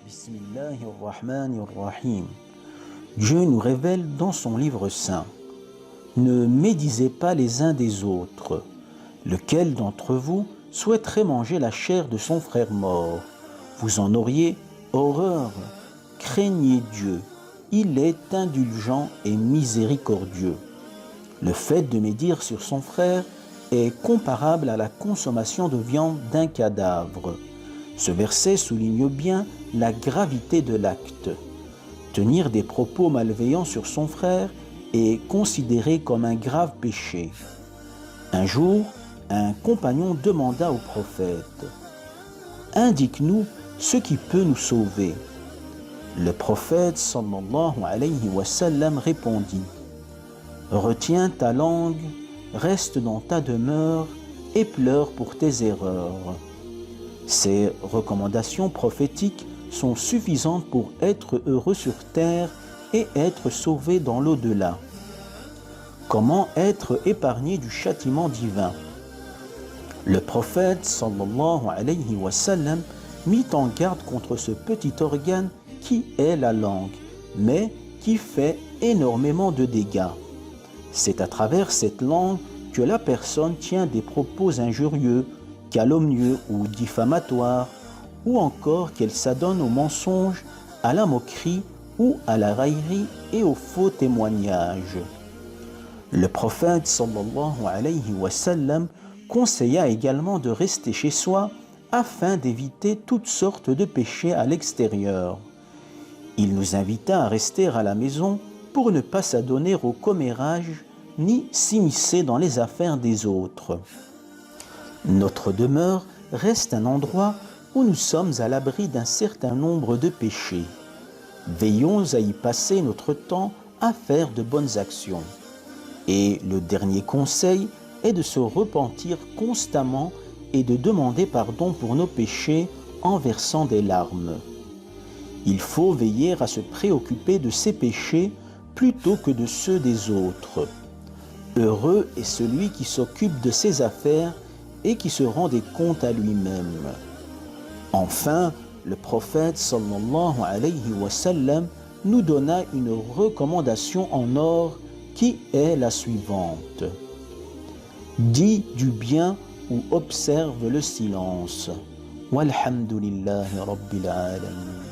Bismillahirrahmanirrahim. Dieu nous révèle dans son livre saint: Ne médisez pas les uns des autres. Lequel d'entre vous souhaiterait manger la chair de son frère mort? Vous en auriez horreur. Craignez Dieu. Il est indulgent et miséricordieux. Le fait de médire sur son frère est comparable à la consommation de viande d'un cadavre. Ce verset souligne bien la gravité de l'acte. Tenir des propos malveillants sur son frère est considéré comme un grave péché. Un jour, un compagnon demanda au prophète: « Indique-nous ce qui peut nous sauver. » Le prophète sallallahu alayhi wa sallam répondit: « Retiens ta langue, reste dans ta demeure et pleure pour tes erreurs. » Ces recommandations prophétiques sont suffisantes pour être heureux sur terre et être sauvé dans l'au-delà. Comment être épargné du châtiment divin? Le prophète sallallahu alayhi wa sallam mit en garde contre ce petit organe qui est la langue, mais qui fait énormément de dégâts. C'est à travers cette langue que la personne tient des propos injurieux, calomnieux ou diffamatoires, ou encore qu'elle s'adonne au mensonge, à la moquerie ou à la raillerie et aux faux témoignages. Le prophète sallallahu alayhi wa sallam conseilla également de rester chez soi afin d'éviter toutes sortes de péchés à l'extérieur. Il nous invita à rester à la maison pour ne pas s'adonner au commérage ni s'immiscer dans les affaires des autres. Notre demeure reste un endroit où nous sommes à l'abri d'un certain nombre de péchés. Veillons à y passer notre temps à faire de bonnes actions. Et le dernier conseil est de se repentir constamment et de demander pardon pour nos péchés en versant des larmes. Il faut veiller à se préoccuper de ses péchés plutôt que de ceux des autres. Heureux est celui qui s'occupe de ses affaires et qui se rend des comptes à lui-même. Enfin, le prophète sallallahu alayhi wa sallam nous donna une recommandation en or qui est la suivante: dis du bien ou observe le silence. Walhamdulillahi rabbil alamin.